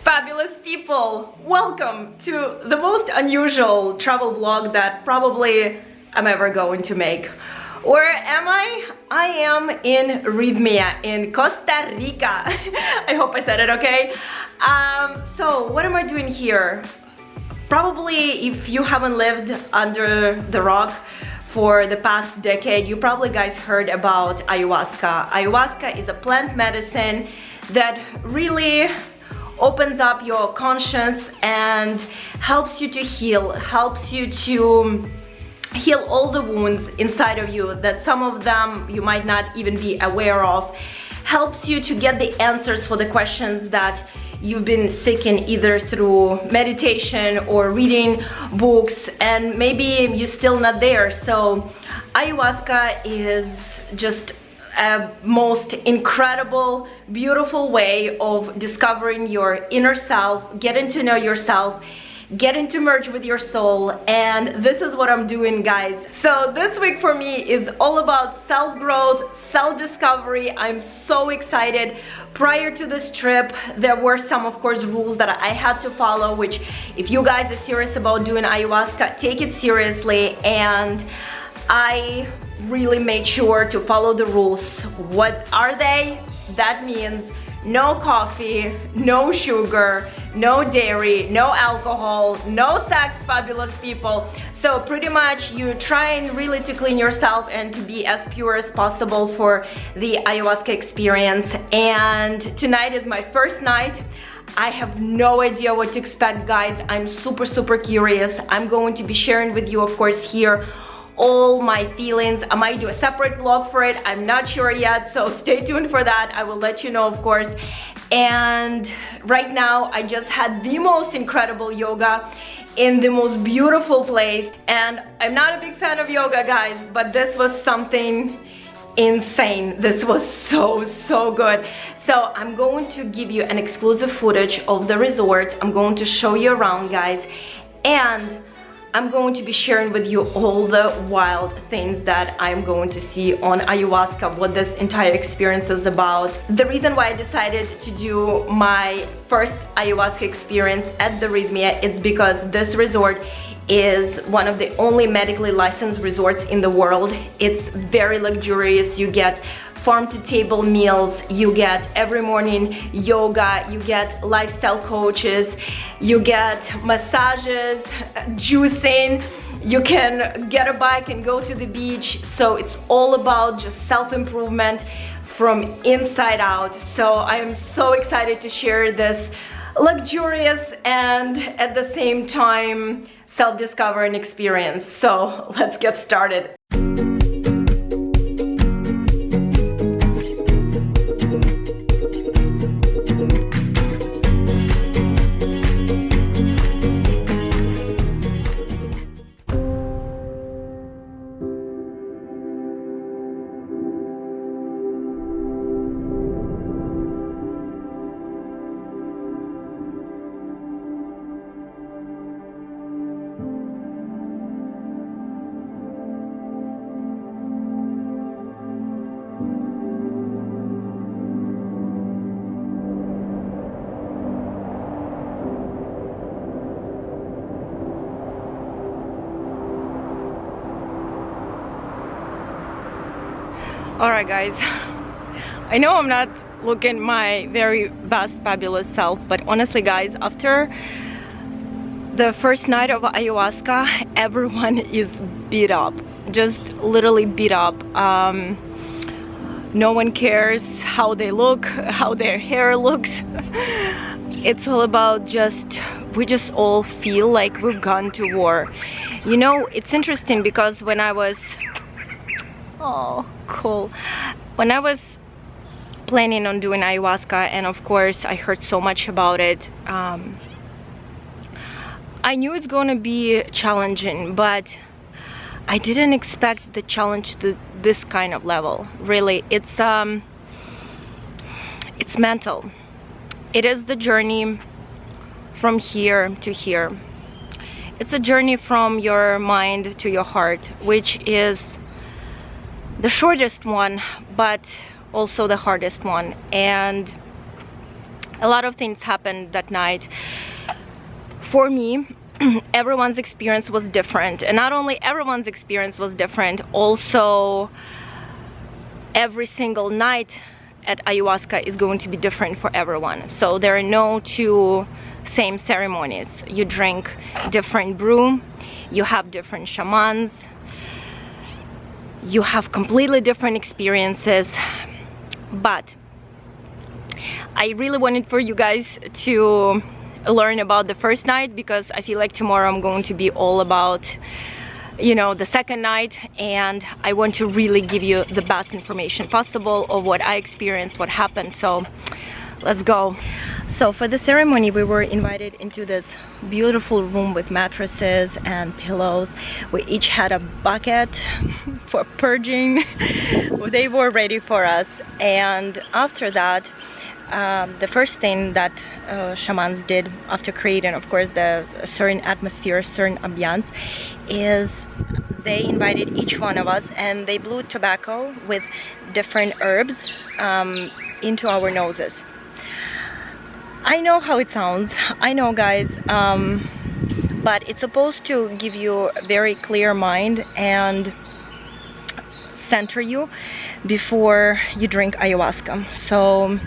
Fabulous people, welcome to the most unusual travel vlog that probably I'm ever going to make. Where am I? I am in RYTHMIA in Costa Rica. I hope I said it okay. So what am I doing here? Probably if you haven't lived under the rock for the past decade, you probably guys heard about ayahuasca. Ayahuasca is a plant medicine that really opens up your conscience and helps you to heal, helps you to heal all the wounds inside of you that some of them you might not even be aware of, helps you to get the answers for the questions that you've been seeking either through meditation or reading books, and maybe you're still not there. So ayahuasca is just a most incredible, beautiful way of discovering your inner self, getting to know yourself, getting to merge with your soul, and this is what I'm doing, guys. So this week for me is all about self-growth, self-discovery. I'm so excited. Prior to this trip, there were some, of course, rules that I had to follow, which if you guys are serious about doing ayahuasca, take it seriously, and I really made sure to follow the rules. What are they? That means no coffee, no sugar, no dairy, no alcohol, no sex, fabulous people. So pretty much you trying really to clean yourself and to be as pure as possible for the ayahuasca experience. And tonight is my first night. I have no idea what to expect, guys. I'm super curious. I'm going to be sharing with you, of course, here all my feelings. I might do a separate vlog for it, I'm not sure yet, so stay tuned for that. I will let you know, of course. And right now I just had the most incredible yoga in the most beautiful place, and I'm not a big fan of yoga, guys, but this was something insane. This was so good. So I'm going to give you an exclusive footage of the resort. I'm going to show you around, guys, and I'm going to be sharing with you all the wild things that I'm going to see on ayahuasca, what this entire experience is about. The reason why I decided to do my first ayahuasca experience at the RYTHMIA is because this resort is one of the only medically licensed resorts in the world. It's very luxurious. You get farm-to-table meals, you get every morning yoga, you get lifestyle coaches, you get massages, juicing, you can get a bike and go to the beach. So it's all about just self-improvement from inside out. So I am so excited to share this luxurious and at the same time self-discovering experience. So let's get started. Alright, guys, I know I'm not looking my very best fabulous self, but honestly, guys, after the first night of ayahuasca, everyone is beat up, just literally beat up. No one cares how they look, how their hair looks. It's all about we just all feel like we've gone to war. You know, it's interesting because when I was when I was planning on doing ayahuasca, and of course I heard so much about it, I knew it's gonna be challenging, but I didn't expect the challenge to this kind of level. Really, it's mental. It is the journey from here to here. It's a journey from your mind to your heart, which is the shortest one, but also the hardest one. And a lot of things happened that night. For me, everyone's experience was different, and not only everyone's experience was different, also every single night at ayahuasca is going to be different for everyone. So there are no two same ceremonies. You drink different brew, you have different shamans, you have completely different experiences. But I really wanted for you guys to learn about the first night, because I feel like tomorrow I'm going to be all about, you know, the second night, and I want to really give you the best information possible of what I experienced, what happened. So let's go. So for the ceremony, we were invited into this beautiful room with mattresses and pillows. We each had a bucket for purging. They were ready for us, and after that, the first thing that shamans did after creating, of course, the certain atmosphere, certain ambiance, is they invited each one of us and they blew tobacco with different herbs into our noses. I know how it sounds, I know, guys, but it's supposed to give you a very clear mind and center you before you drink ayahuasca. So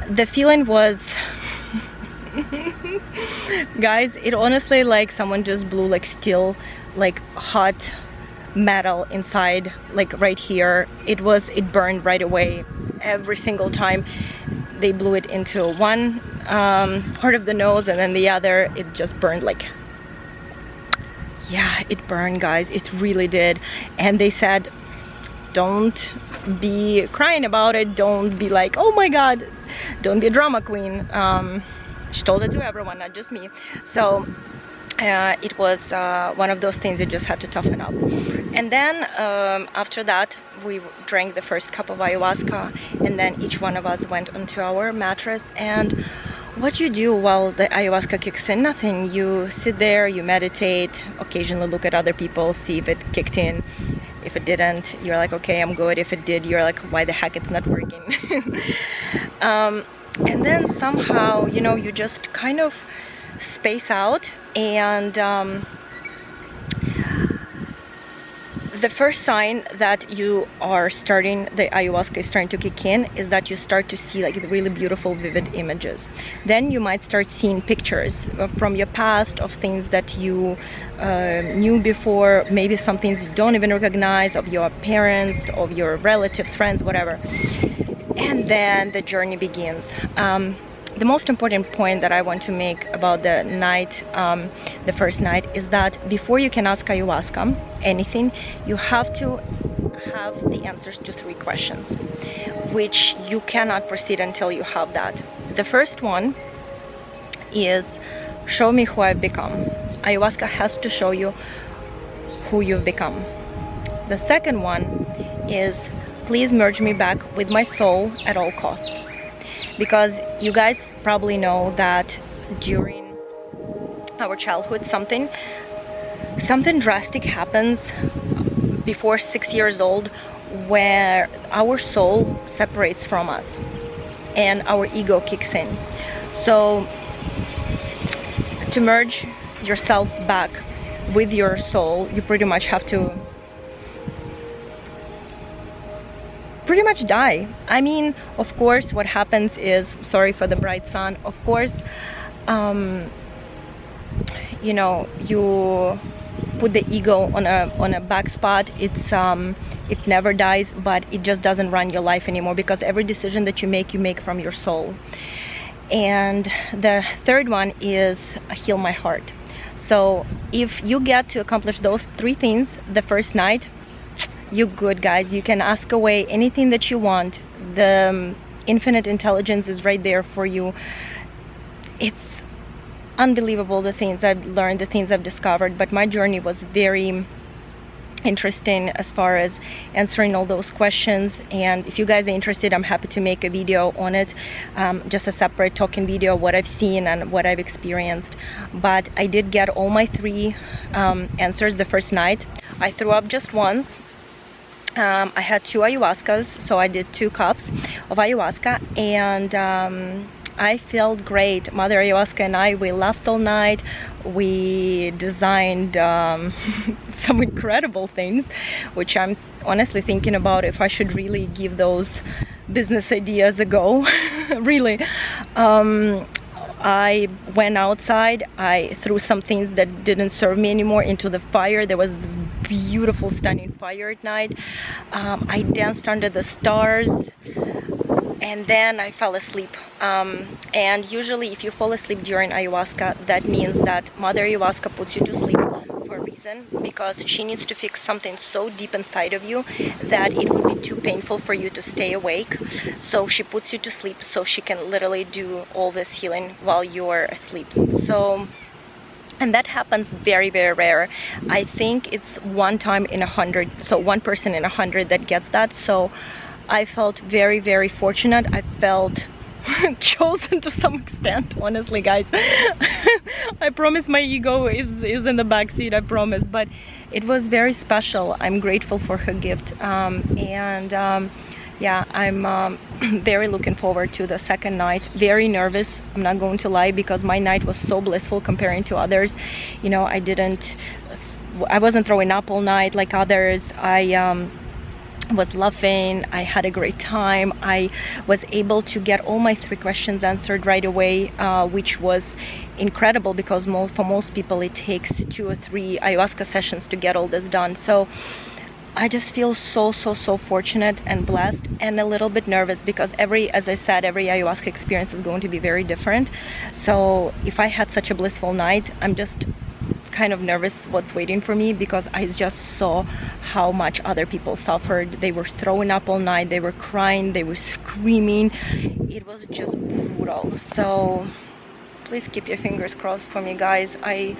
the feeling was guys, it honestly like someone just blew like steel, like hot metal inside, like right here. It burned right away. Every single time they blew it into one part of the nose, and then the other, it just burned. Like, yeah, it burned, guys, it really did. And they said, don't be crying about it, don't be like, oh my god, don't be a drama queen. She told it to everyone, not just me. So it was one of those things you just had to toughen up. And then after that, we drank the first cup of ayahuasca, and then each one of us went onto our mattress. And what you do while the ayahuasca kicks in? Nothing. You sit there, you meditate, occasionally look at other people, see if it kicked in. If it didn't, you're like, okay, I'm good. If it did, you're like, why the heck it's not working? And then somehow, you know, you just kind of space out. And the first sign that you are starting, the ayahuasca is starting to kick in, is that you start to see like the really beautiful, vivid images. Then you might start seeing pictures from your past of things that you knew before, maybe some things you don't even recognize, of your parents, of your relatives, friends, whatever. And then the journey begins. The most important point that I want to make about the night, the first night, is that before you can ask ayahuasca anything, you have to have the answers to 3 questions, which you cannot proceed until you have that. The first one is, show me who I've become. Ayahuasca has to show you who you've become. The second one is, please merge me back with my soul at all costs. Because you guys probably know that during our childhood something drastic happens before 6 years old, where our soul separates from us and our ego kicks in. So to merge yourself back with your soul, you pretty much have to pretty much die. I mean, of course, what happens is, sorry for the bright sun, of course, you know, you put the ego on a back spot. It never dies, but it just doesn't run your life anymore, because every decision that you make from your soul. And the third one is heal my heart. So if you get to accomplish those 3 things the first night, you're good, guys. You can ask away anything that you want. The infinite intelligence is right there for you. It's unbelievable, the things I've learned, the things I've discovered. But my journey was very interesting as far as answering all those questions. And if you guys are interested, I'm happy to make a video on it, just a separate talking video, what I've seen and what I've experienced. But I did get all my 3 answers the first night. I threw up just once. I had 2 ayahuascas, so I did 2 cups of ayahuasca, and I felt great. Mother Ayahuasca and I, we laughed all night. We designed some incredible things, which I'm honestly thinking about if I should really give those business ideas a go. Really. I went outside, I threw some things that didn't serve me anymore into the fire. There was this beautiful, stunning fire at night. I danced under the stars, and then I fell asleep. And usually if you fall asleep during ayahuasca, that means that Mother Ayahuasca puts you to sleep for a reason, because she needs to fix something so deep inside of you that it would be too painful for you to stay awake. So she puts you to sleep so she can literally do all this healing while you're asleep. So, and that happens very, very rare. I think it's 1 time in 100, so 1 person in 100 that gets that. So I felt very, very fortunate. I felt chosen to some extent, honestly, guys. I promise my ego is in the back seat, I promise, but it was very special. I'm grateful for her gift, yeah, I'm very looking forward to the second night. Very nervous, I'm not going to lie, because my night was so blissful comparing to others. You know, I wasn't throwing up all night like others. I was laughing, I had a great time. I was able to get all my 3 questions answered right away, which was incredible, because for most people it takes 2 or 3 ayahuasca sessions to get all this done. So I just feel so fortunate and blessed, and a little bit nervous, because as I said, every ayahuasca experience is going to be very different. So if I had such a blissful night, I'm just kind of nervous what's waiting for me, because I just saw how much other people suffered. They were throwing up all night, they were crying, they were screaming. It was just brutal. So please keep your fingers crossed for me, guys. I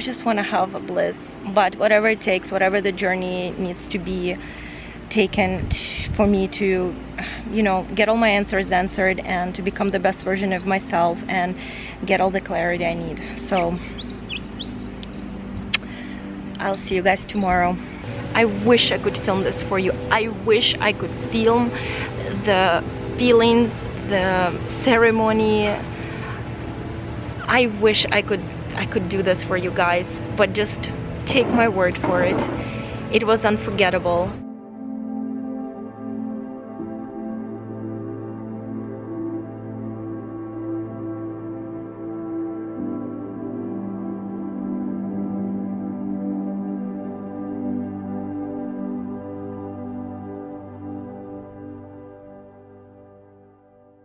just want to have a bliss, but whatever it takes, whatever the journey needs to be taken for me to, you know, get all my answers answered and to become the best version of myself and get all the clarity I need. So I'll see you guys tomorrow. I wish I could film this for you. I wish I could film the feelings, the ceremony. I wish I could do this for you guys, but just take my word for it. It was unforgettable.